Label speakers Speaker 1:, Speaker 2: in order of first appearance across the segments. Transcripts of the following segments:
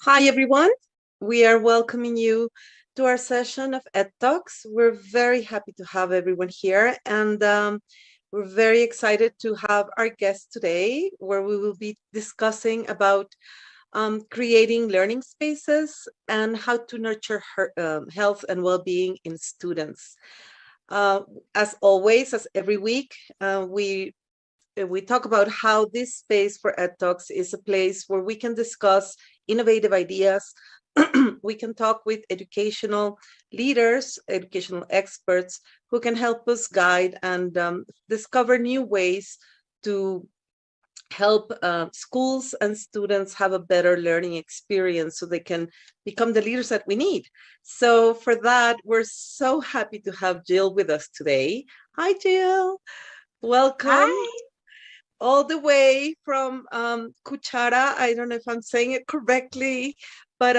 Speaker 1: Hi, everyone. We are welcoming you to our session of Ed Talks. We're very happy to have everyone here, and we're very excited to have our guest today, where we will be discussing about creating learning spaces and how to nurture health and well-being in students. As always, as every week, we talk about how this space for Ed Talks is a place where we can discuss innovative ideas. We can talk with educational leaders, educational experts who can help us guide and discover new ways to help schools and students have a better learning experience so they can become the leaders that we need. So for that, we're so happy to have Jill with us today. Hi, Jill. Welcome.
Speaker 2: Hi.
Speaker 1: All the way from Cuchara. I don't know if I'm saying it correctly, but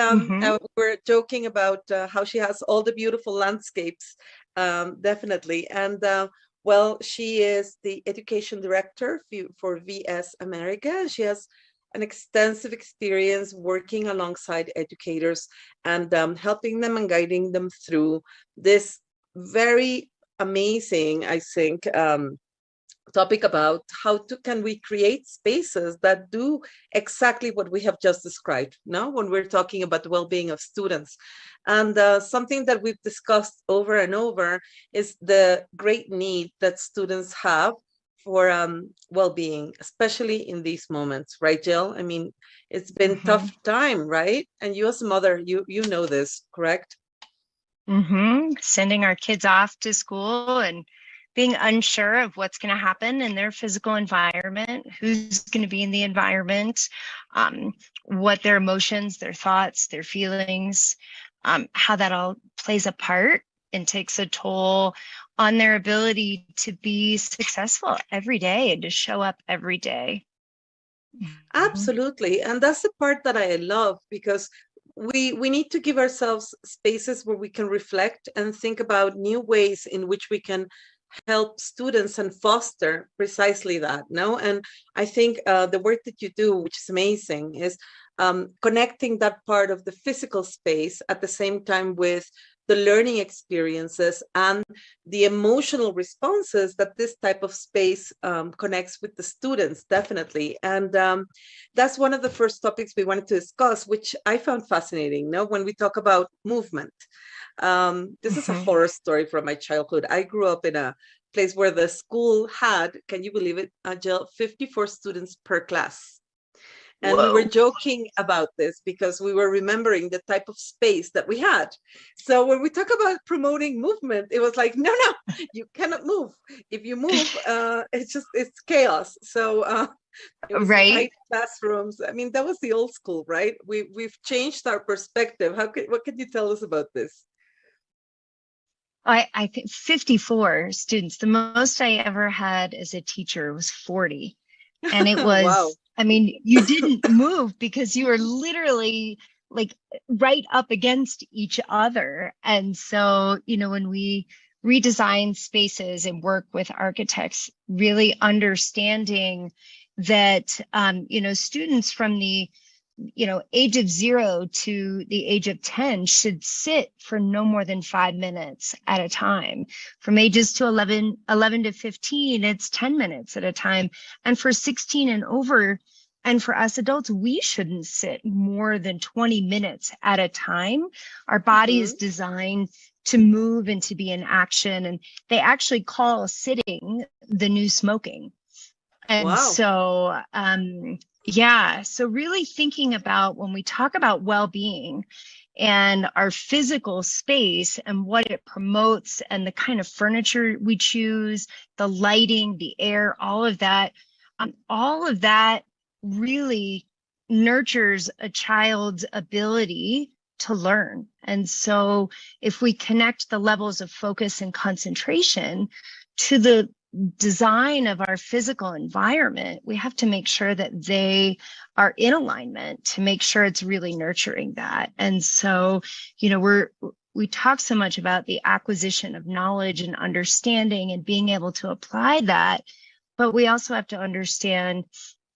Speaker 1: we're joking about how she has all the beautiful landscapes, definitely. And well, she is the education director for VS America. She has an extensive experience working alongside educators and helping them and guiding them through this very amazing, I think, topic about can we create spaces that do exactly what we have just described now when we're talking about the well-being of students. And something that we've discussed over and over is the great need that students have for well-being, especially in these moments, right, Jill? I mean, it's been tough time, right? And you as a mother, you know this, correct?
Speaker 2: Sending our kids off to school and being unsure of what's going to happen in their physical environment, who's going to be in the environment, what their emotions, their thoughts, their feelings, how that all plays a part and takes a toll on their ability to be successful every day and to show up every day.
Speaker 1: Absolutely. And that's the part that I love, because we need to give ourselves spaces where we can reflect and think about new ways in which we can help students and foster precisely that. No, and I think the work that you do, which is amazing, is connecting that part of the physical space at the same time with the learning experiences and the emotional responses that this type of space connects with the students, definitely. And that's one of the first topics we wanted to discuss, which I found fascinating. No, when we talk about movement, this is a horror story from my childhood. I grew up in a place where the school had, can you believe it, Jill, 54 students per class. And we were
Speaker 2: Whoa.
Speaker 1: joking about this because we were remembering the type of space that we had. So when we talk about promoting movement, it was like, no, you cannot move. If you move, it's chaos. So it was
Speaker 2: Right.
Speaker 1: tight classrooms. I mean, that was the old school, right? We've changed our perspective. What can you tell us about this?
Speaker 2: I think 54 students. The most I ever had as a teacher was 40. And it
Speaker 1: Wow.
Speaker 2: was, I mean, you didn't move because you were literally like right up against each other. And so, when we redesign spaces and work with architects, really understanding that, students from the age of 0 to the age of 10 should sit for no more than 5 minutes at a time. From ages to 11 to 15, it's 10 minutes at a time. And for 16 and over, and for us adults, we shouldn't sit more than 20 minutes at a time. Our body is
Speaker 1: Mhm.
Speaker 2: designed to move and to be in action. And they actually call sitting the new smoking. And
Speaker 1: Wow.
Speaker 2: so, yeah, so really thinking about when we talk about well-being and our physical space and what it promotes and the kind of furniture we choose, the lighting, the air, all of that really nurtures a child's ability to learn. And so if we connect the levels of focus and concentration to the design of our physical environment, we have to make sure that they are in alignment to make sure it's really nurturing that. And so, we talk so much about the acquisition of knowledge and understanding and being able to apply that, but we also have to understand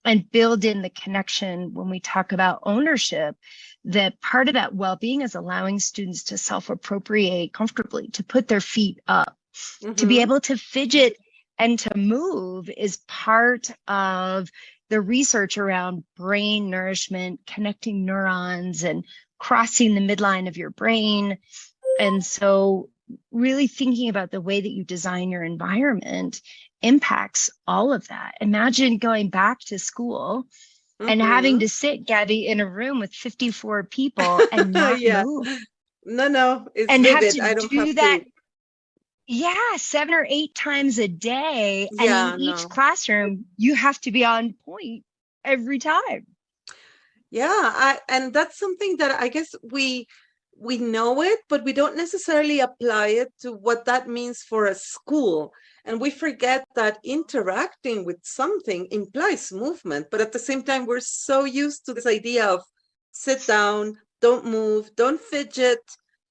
Speaker 2: and build in the connection when we talk about ownership, that part of that well-being is allowing students to self-appropriate comfortably, to put their feet up, to be
Speaker 1: Mhm.
Speaker 2: able to fidget and to move is part of the research around brain nourishment, connecting neurons and crossing the midline of your brain. And so really thinking about the way that you design your environment impacts all of that. Imagine going back to school and having
Speaker 1: Mhm.
Speaker 2: to sit, Gabby, in a room with 54 people and not
Speaker 1: Yeah.
Speaker 2: move
Speaker 1: No, it's
Speaker 2: and have
Speaker 1: vivid.
Speaker 2: to
Speaker 1: I don't
Speaker 2: do
Speaker 1: have
Speaker 2: that.
Speaker 1: to.
Speaker 2: Yeah, 7 or 8 times a day. And in
Speaker 1: Yeah,
Speaker 2: each
Speaker 1: no.
Speaker 2: classroom, you have to be on point every time.
Speaker 1: Yeah, and that's something that I guess we know it, but we don't necessarily apply it to what that means for a school. And we forget that interacting with something implies movement, but at the same time, we're so used to this idea of sit down, don't move, don't fidget,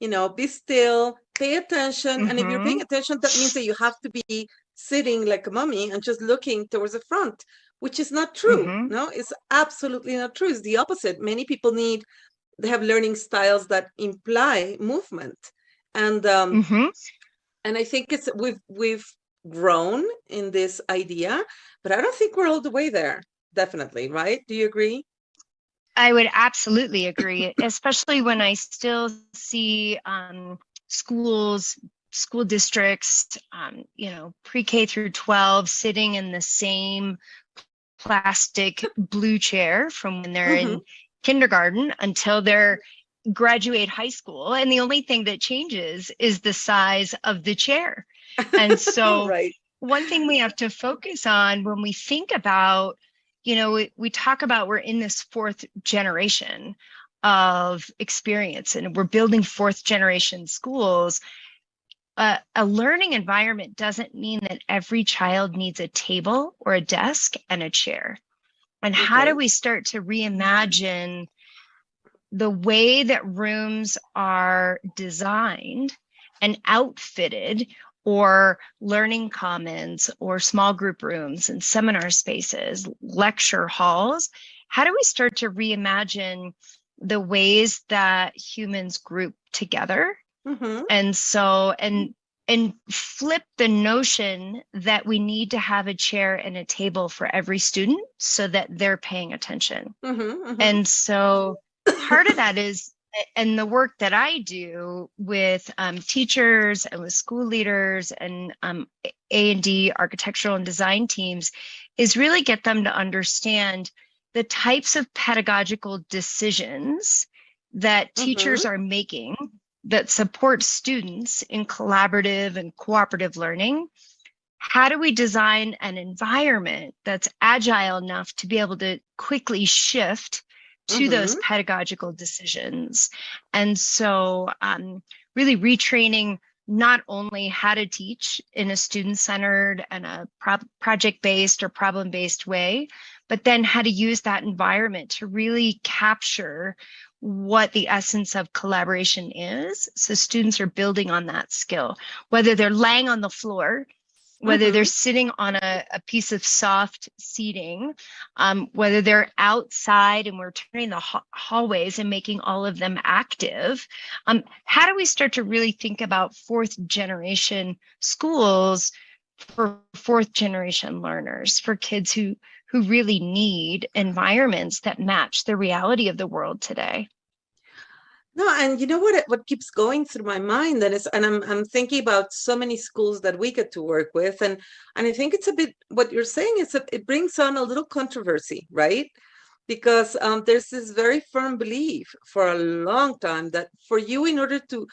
Speaker 1: be still, pay attention. And if you're paying
Speaker 2: Mm-hmm.
Speaker 1: attention, that means that you have to be sitting like a mummy and just looking towards the front, which is not true.
Speaker 2: Mm-hmm.
Speaker 1: No, it's absolutely not true. It's the opposite. Many people they have learning styles that imply movement, and
Speaker 2: Mm-hmm.
Speaker 1: I think it's we've grown in this idea, but I don't think we're all the way there. Definitely, right? Do you agree?
Speaker 2: I would absolutely agree, especially when I still see schools, school districts, pre-K through 12 sitting in the same plastic blue chair from when they're
Speaker 1: Hmm.
Speaker 2: in kindergarten until they're graduate high school. And the only thing that changes is the size of the chair. And so,
Speaker 1: Right.
Speaker 2: one thing we have to focus on when we think about, we talk about we're in this fourth generation of experience and we're building fourth generation schools. A learning environment doesn't mean that every child needs a table or a desk and a chair. And how do
Speaker 1: Okay.
Speaker 2: we start to reimagine the way that rooms are designed and outfitted, or learning commons or small group rooms and seminar spaces, lecture halls? How do we start to reimagine the ways that humans group together?
Speaker 1: Hmm.
Speaker 2: And so, and flip the notion that we need to have a chair and a table for every student so that they're paying attention.
Speaker 1: Hmm.
Speaker 2: And so part of that is, and the work that I do with teachers and with school leaders and A&D architectural and design teams is really get them to understand the types of pedagogical decisions that teachers are making that support students in collaborative and cooperative learning. How do we design an environment that's agile enough to be able to quickly shift to those pedagogical decisions? And so really retraining not only how to teach in a student-centered and a project-based or problem-based way, but then how to use that environment to really capture what the essence of collaboration is. So students are building on that skill, whether they're laying on the floor, whether they're sitting on a piece of soft seating, whether they're outside and we're turning the hallways and making all of them active. How do we start to really think about fourth generation schools for fourth generation learners, for kids who really need environments that match the reality of the world today?
Speaker 1: No, and you know what keeps going through my mind, and I'm thinking about so many schools that we get to work with, and I think it's a bit what you're saying is it brings on a little controversy, right? Because there's this very firm belief for a long time that for you, in order to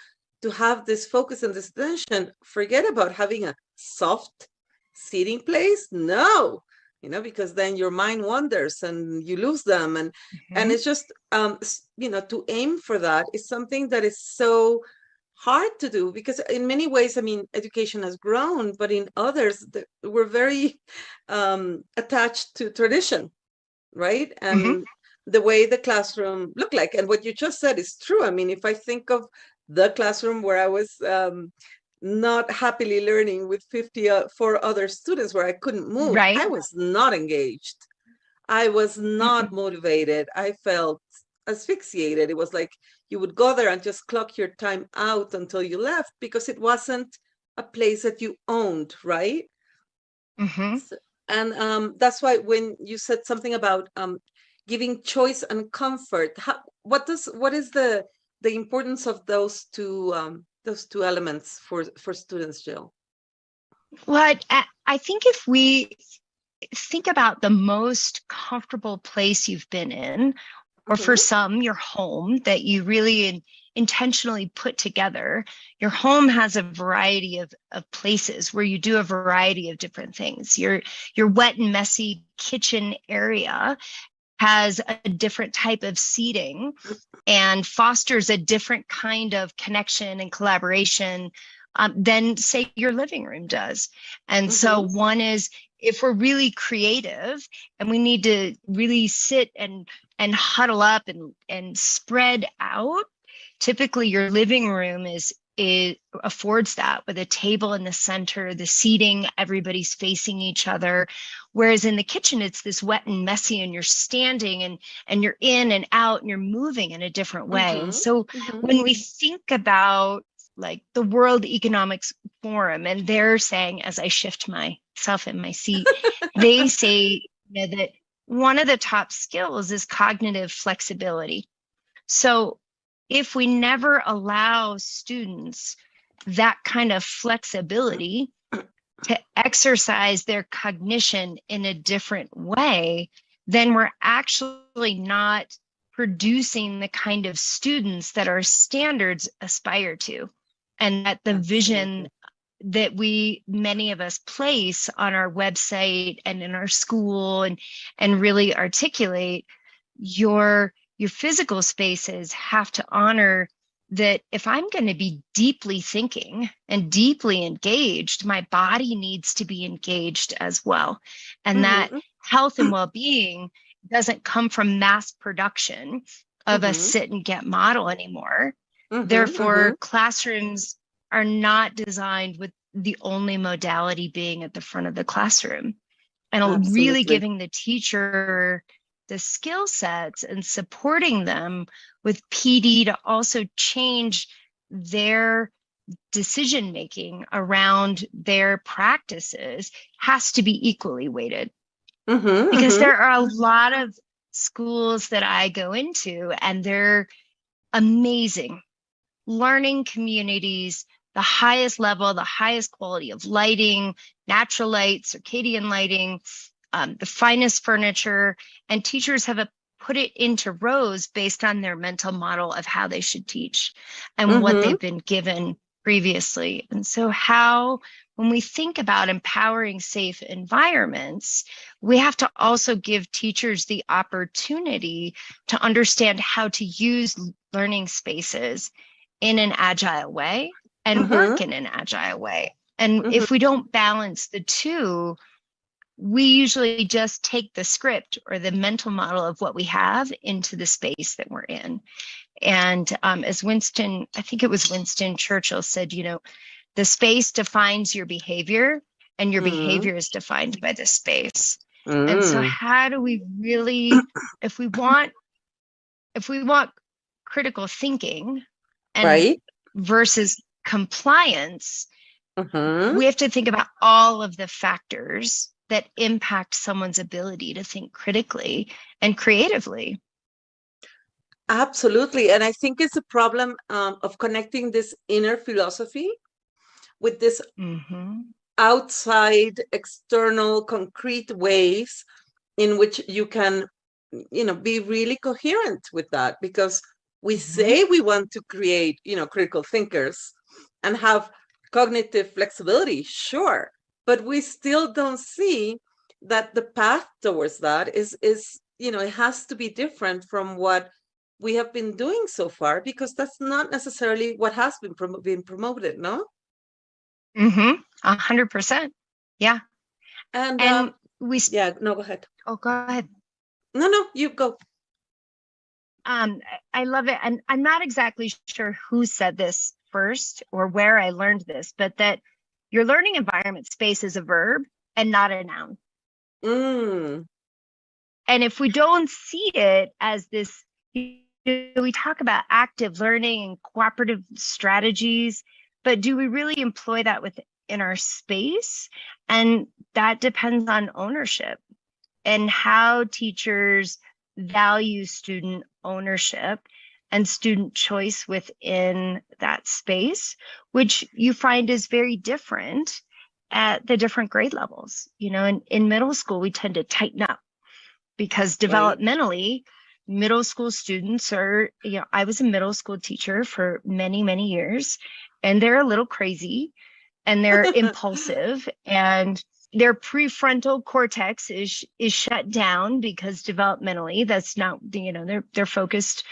Speaker 1: have this focus and this attention, forget about having a soft seating place. No, because then your mind wanders and you lose them, and it's just to aim for that is something that is so hard to do, because in many ways, I mean, education has grown, but in others we're very attached to tradition, right? And the way the classroom looked like, and what you just said is true. I mean, if I think of the classroom where I was not happily learning with 54 other students, where I couldn't move,
Speaker 2: Right.
Speaker 1: I was not engaged. I was not motivated. I felt asphyxiated. It was like you would go there and just clock your time out until you left, because it wasn't a place that you owned, right? So, and that's why when you said something about giving choice and comfort, what is the importance of those two elements for students, Jill?
Speaker 2: Well, I think if we think about the most comfortable place you've been in, or for some, your home that you really intentionally put together. Your home has a variety of places where you do a variety of different things. Your wet and messy kitchen area has a different type of seating and fosters a different kind of connection and collaboration than, say, your living room does. And so one is, if we're really creative and we need to really sit and huddle up and spread out, typically your living room it affords that, with a table in the center, the seating, everybody's facing each other. Whereas in the kitchen, it's this wet and messy, and you're standing and you're in and out and you're moving in a different way. And so when we think about like the World Economics Forum, and they're saying, as I shift myself in my seat, they say that one of the top skills is cognitive flexibility. So if we never allow students that kind of flexibility to exercise their cognition in a different way, then we're actually not producing the kind of students that our standards aspire to, and that the vision that many of us place on our website and in our school and really articulate. Your physical spaces have to honor that if I'm going to be deeply thinking and deeply engaged, my body needs to be engaged as well. And that health and well-being doesn't come from mass production of a sit and get model anymore. Therefore, classrooms are not designed with the only modality being at the front of the classroom. And really giving the teacher the skill sets and supporting them with PD to also change their decision making around their practices has to be equally weighted. Because there are a lot of schools that I go into, and they're amazing learning communities, the highest level, the highest quality of lighting, natural light, circadian lighting, the finest furniture, and teachers have put it into rows based on their mental model of how they should teach and what they've been given previously. And so when we think about empowering safe environments, we have to also give teachers the opportunity to understand how to use learning spaces in an agile way and work in an agile way. And if we don't balance the two, we usually just take the script or the mental model of what we have into the space that we're in. And as I think it was Winston Churchill said, the space defines your behavior and your behavior is defined by the space. And so how do we really, if we want critical thinking and versus compliance, we have to think about all of the factors that impact someone's ability to think critically and creatively.
Speaker 1: Absolutely. And I think it's a problem of connecting this inner philosophy with this outside, external, concrete ways in which you can, be really coherent with that. Because we say we want to create, critical thinkers and have cognitive flexibility, sure, but we still don't see that the path towards that is it has to be different from what we have been doing so far, because that's not necessarily what has been promoted, no?
Speaker 2: 100%. Yeah.
Speaker 1: And
Speaker 2: no,
Speaker 1: go ahead.
Speaker 2: Oh, go ahead.
Speaker 1: No, you go.
Speaker 2: I love it. And I'm not exactly sure who said this first or where I learned this, but that your learning environment space is a verb and not a noun. And if we don't see it as this, we talk about active learning and cooperative strategies, but do we really employ that within our space? And that depends on ownership and how teachers value student ownership and student choice within that space, which you find is very different at the different grade levels. In middle school, we tend to tighten up because developmentally, middle school students are, I was a middle school teacher for many, many years, and they're a little crazy and they're impulsive, and their prefrontal cortex is shut down because developmentally that's not, they're focused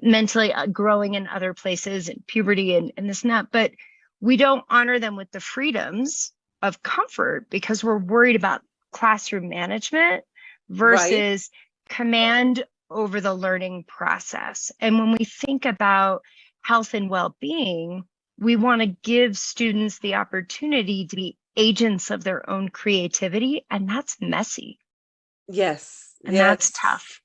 Speaker 2: mentally growing in other places and puberty and this and that. But we don't honor them with the freedoms of comfort because we're worried about classroom management versus command over the learning process. And when we think about health and well-being, we want to give students the opportunity to be agents of their own creativity, and that's messy.
Speaker 1: Yes.
Speaker 2: And that's tough.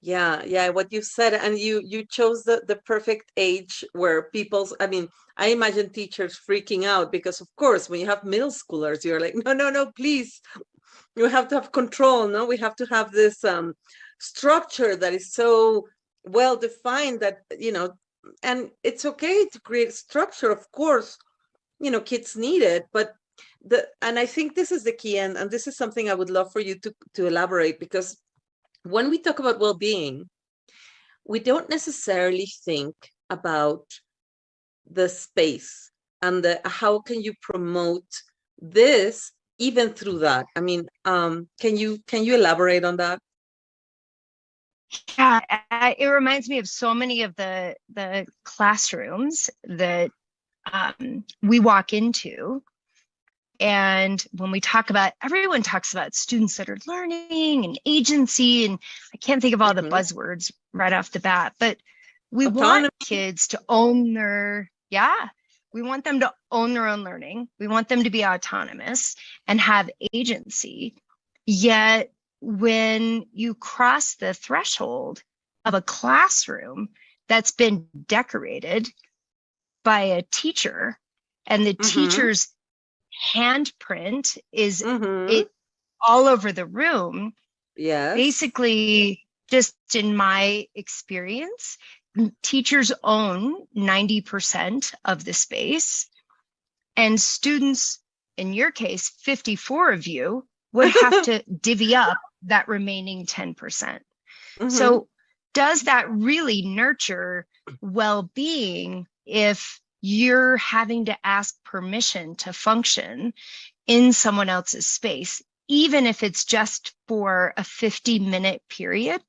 Speaker 1: Yeah, what you said, and you chose the perfect age where I imagine teachers freaking out because, of course, when you have middle schoolers, you're like, no, please, you have to have control. No, we have to have this structure that is so well defined that, and it's okay to create structure, of course, kids need it, but and I think this is the key, and this is something I would love for you to elaborate, because when we talk about well-being, we don't necessarily think about the space and how can you promote this even through that. I mean, can you elaborate on that?
Speaker 2: Yeah, it reminds me of so many of the classrooms that we walk into. And when we talk about, everyone talks about students that are learning and agency, and I can't think of all the buzzwords right off the bat, but we want kids to own we want them to own their own learning. We want them to be autonomous and have agency. Yet when you cross the threshold of a classroom that's been decorated by a teacher, and the teacher's handprint is it all over the room.
Speaker 1: Yes.
Speaker 2: Basically, just in my experience, teachers own 90% of the space, and students, in your case, 54 of you, would have to divvy up that remaining 10%.
Speaker 1: Mm-hmm.
Speaker 2: So does that really nurture well-being if you're having to ask permission to function in someone else's space, even if it's just for a 50-minute period?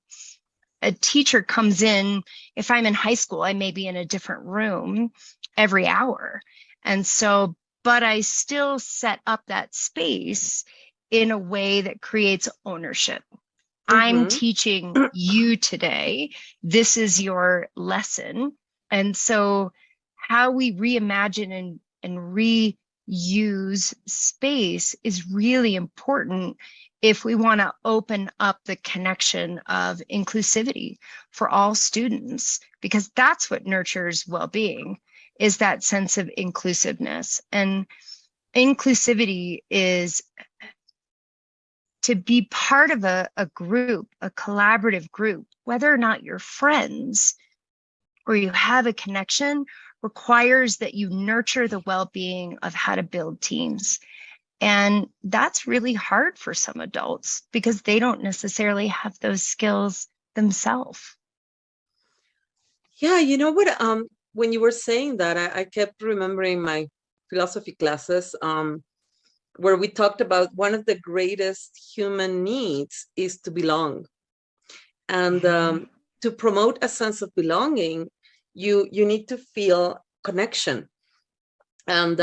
Speaker 2: A teacher comes in, if I'm in high school, I may be in a different room every hour. And so, but I still set up that space in a way that creates ownership. I'm teaching you today. This is your lesson. And so how we reimagine and reuse space is really important if we want to open up the connection of inclusivity for all students, because that's what nurtures well-being, is that sense of inclusiveness. And inclusivity is to be part of a group, a collaborative group, whether or not you're friends or you have a connection, requires that you nurture the well-being of how to build teams. And that's really hard for some adults because they don't necessarily have those skills themselves.
Speaker 1: Yeah, you know what? When you were saying that, I kept remembering my philosophy classes, where we talked about one of the greatest human needs is to belong. And to promote a sense of belonging, you need to feel connection. And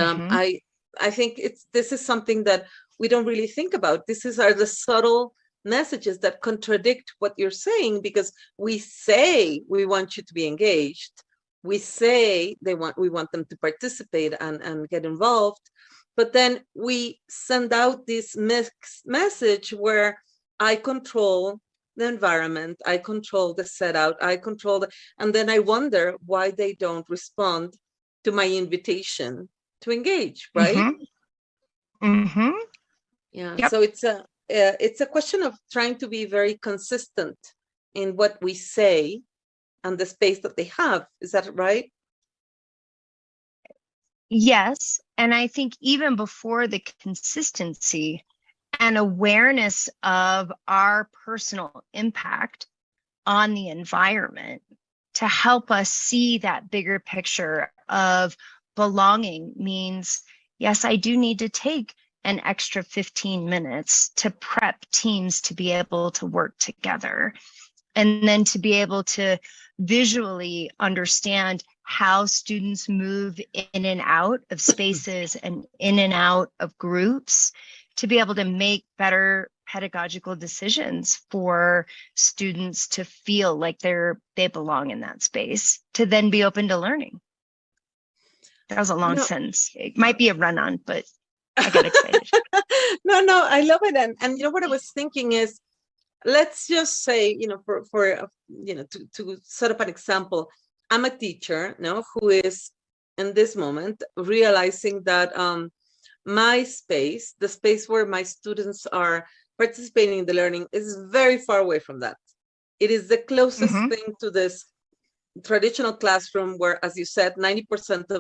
Speaker 1: I think this is something that we don't really think about. Are the subtle messages that contradict what you're saying, because we say we want you to be engaged. We say we want them to participate and get involved. But then we send out this mixed message where I control the environment, I control the setup, and then I wonder why they don't respond to my invitation to engage, right? Yeah. Yep. So it's a question of trying to be very consistent in what we say and the space that they have. Is that right?
Speaker 2: Yes. And I think even before the consistency and awareness of our personal impact on the environment, to help us see that bigger picture of belonging means, yes, I do need to take an extra 15 minutes to prep teams to be able to work together, and then to be able to visually understand how students move in and out of spaces and in and out of groups, to be able to make better pedagogical decisions for students to feel like they belong in that space, to then be open to learning. That was a long sentence. It might be a run-on, but I got excited.
Speaker 1: No, I love it. And you know what I was thinking is, let's just say, for to set up an example, I'm a teacher, who is in this moment realizing that my space, the space where my students are participating in the learning, is very far away from that. It is the closest thing to this traditional classroom where, as you said, 90%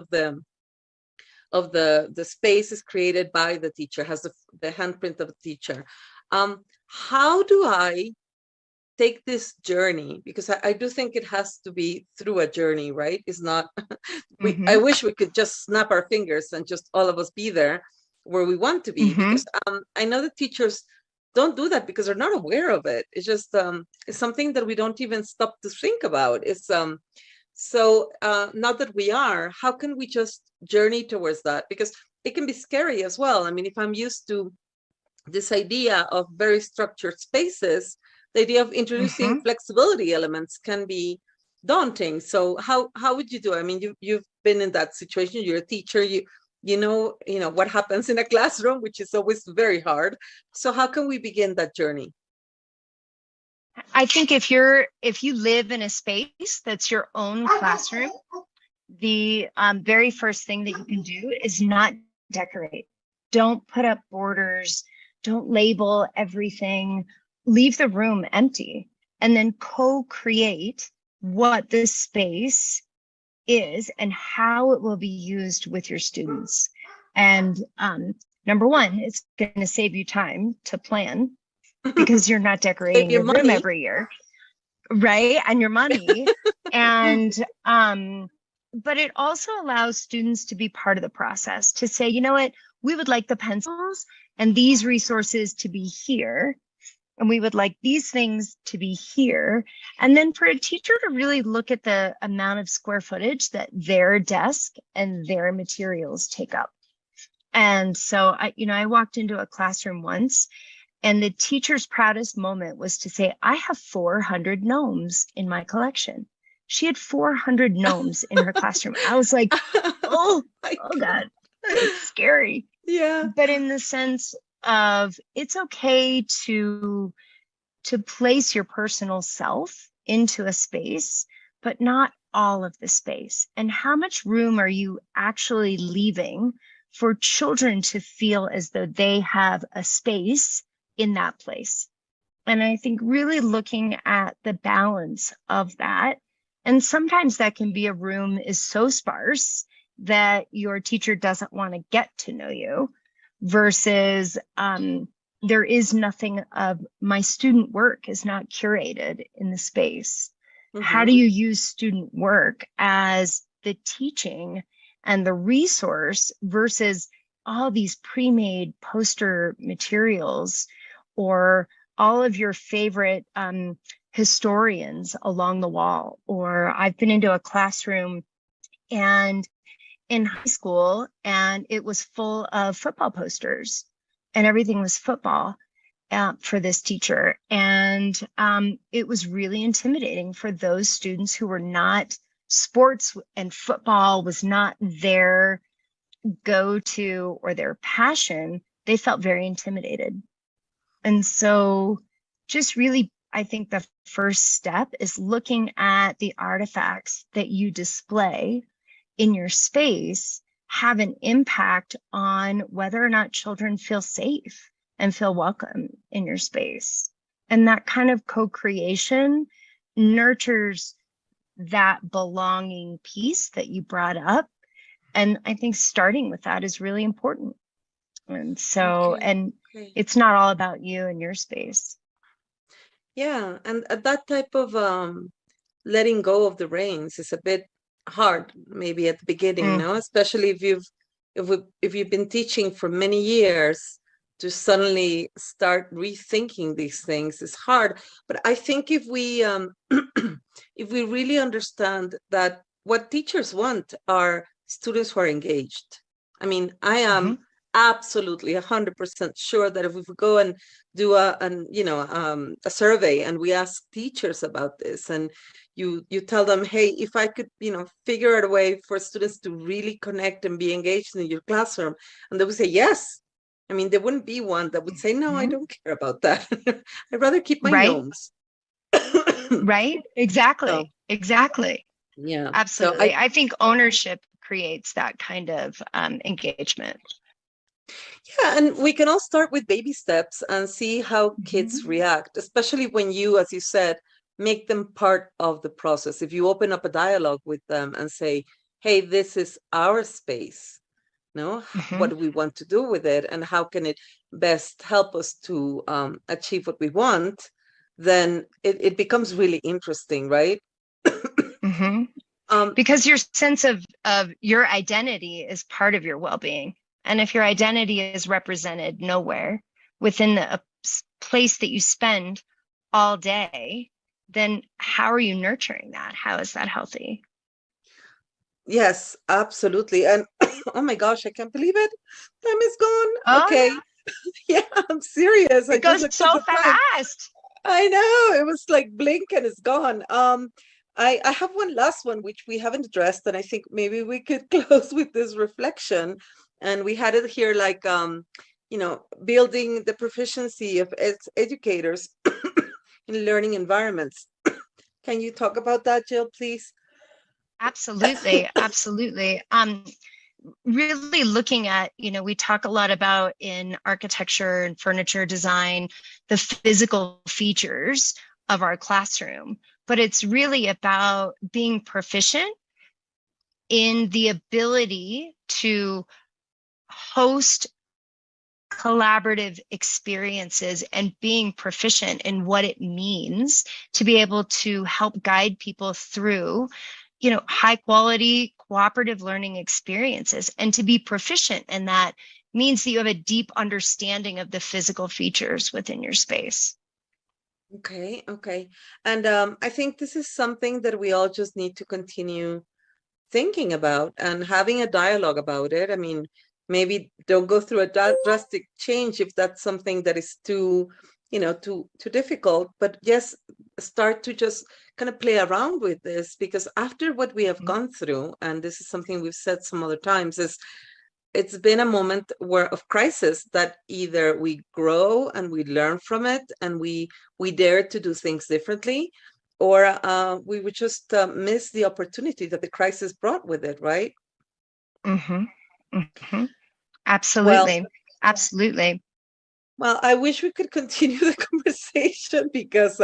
Speaker 1: of the space is created by the teacher, has the handprint of the teacher. How do I take this journey? Because I do think it has to be through a journey, right? It's not, I wish we could just snap our fingers and just all of us be there where we want to be, because I know that teachers don't do that because they're not aware of it. It's just, it's something that we don't even stop to think about. It's, so now that we are, how can we just journey towards that? Because it can be scary as well. I mean, if I'm used to this idea of very structured spaces, the idea of introducing flexibility elements can be daunting. So how would you do? I mean, you've been in that situation. You're a teacher. You know what happens in a classroom, which is always very hard. So how can we begin that journey?
Speaker 2: I think if you live in a space that's your own classroom, the very first thing that you can do is not decorate. Don't put up borders. Don't label everything. Leave the room empty, and then co-create what this space is and how it will be used with your students. And Number one, it's going to save you time to plan because you're not
Speaker 1: Save
Speaker 2: decorating
Speaker 1: your
Speaker 2: your room
Speaker 1: money.
Speaker 2: every year, right? And your money. And but it also allows students to be part of the process, to say, you know what, we would like the pencils and these resources to be here, and we would like these things to be here. And then for a teacher to really look at the amount of square footage that their desk and their materials take up. And so I walked into a classroom once, and the teacher's proudest moment was to say, I have 400 gnomes in my collection. She had 400 gnomes in her classroom. I was like, oh God, it's scary.
Speaker 1: Yeah.
Speaker 2: But in the sense of, it's okay to place your personal self into a space, but not all of the space. And how much room are you actually leaving for children to feel as though they have a space in that place? And I think really looking at the balance of that. And sometimes that can be a room is so sparse that your teacher doesn't want to get to know you, versus there is nothing of my student work is not curated in the space. How do you use student work as the teaching and the resource versus all these pre-made poster materials or all of your favorite historians along the wall? Or I've been into a classroom and in high school, and it was full of football posters, and everything was football for this teacher. And it was really intimidating for those students who were not, sports and football was not their go-to or their passion. They felt very intimidated. And so just really, I think the first step is looking at the artifacts that you display in your space have an impact on whether or not children feel safe and feel welcome in your space. And that kind of co-creation nurtures that belonging piece that you brought up. And I think starting with that is really important. And so, it's not all about you and your space.
Speaker 1: Yeah, and that type of letting go of the reins is a bit hard, maybe at the beginning, no? Especially if you've been teaching for many years, to suddenly start rethinking these things is hard. But I think if we if we really understand that what teachers want are students who are engaged. I mean, I am absolutely 100% sure that if we go and do a survey and we ask teachers about this, and you tell them, hey, if I could figure out a way for students to really connect and be engaged in your classroom, and they would say yes. I mean, there wouldn't be one that would say, no, I don't care about that. I'd rather keep my gnomes.
Speaker 2: Right, exactly.
Speaker 1: Yeah,
Speaker 2: absolutely. I think ownership creates that kind of engagement.
Speaker 1: Yeah, and we can all start with baby steps and see how kids react, especially when you, as you said, make them part of the process. If you open up a dialogue with them and say, hey, this is our space, no? What do we want to do with it, and how can it best help us to achieve what we want? Then it becomes really interesting, right?
Speaker 2: Because your sense of your identity is part of your well-being. And if your identity is represented nowhere within the place that you spend all day, then how are you nurturing that? How is that healthy?
Speaker 1: Yes, absolutely. And oh my gosh, I can't believe it. Time is gone.
Speaker 2: Oh,
Speaker 1: okay. Yeah, I'm serious.
Speaker 2: It goes so fast.
Speaker 1: I know. It was like blink and it's gone. I have one last one which we haven't addressed, and I think maybe we could close with this reflection. And we had it here, like building the proficiency of educators in learning environments. Can you talk about that, Jill, please?
Speaker 2: Absolutely. Really looking at, we talk a lot about in architecture and furniture design, the physical features of our classroom, but it's really about being proficient in the ability to host collaborative experiences and being proficient in what it means to be able to help guide people through, high quality cooperative learning experiences. And to be proficient in that means that you have a deep understanding of the physical features within your space.
Speaker 1: Okay, okay. And I think this is something that we all just need to continue thinking about and having a dialogue about it. I mean, maybe don't go through a drastic change if that's something that is too, too difficult, but yes, start to just kind of play around with this, because after what we have gone through, and this is something we've said some other times, is it's been a moment of crisis that either we grow and we learn from it and we dare to do things differently, or we would just miss the opportunity that the crisis brought with it, right?
Speaker 2: Mm-hmm. Mm-hmm.
Speaker 1: Well,
Speaker 2: Absolutely. Absolutely.
Speaker 1: well, I wish we could continue the conversation because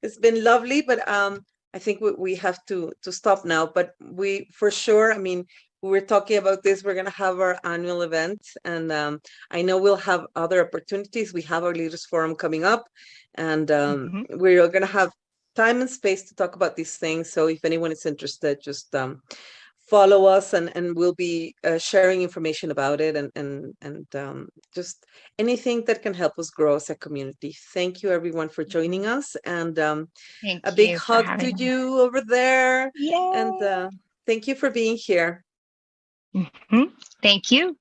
Speaker 1: it's been lovely, but I think we have to stop now. But we for sure, I mean, we were talking about this. We're gonna have our annual event, and I know we'll have other opportunities. We have our Leaders Forum coming up, and
Speaker 2: Mm-hmm.
Speaker 1: we're gonna have time and space to talk about these things. So if anyone is interested, just follow us, and we'll be sharing information about it, and just anything that can help us grow as a community. Thank you everyone for joining
Speaker 2: Mm-hmm.
Speaker 1: us, and a
Speaker 2: Thank
Speaker 1: big
Speaker 2: you for
Speaker 1: hug to
Speaker 2: having me.
Speaker 1: you over there, and
Speaker 2: Yay.
Speaker 1: thank you for being here.
Speaker 2: Mm-hmm. Thank you.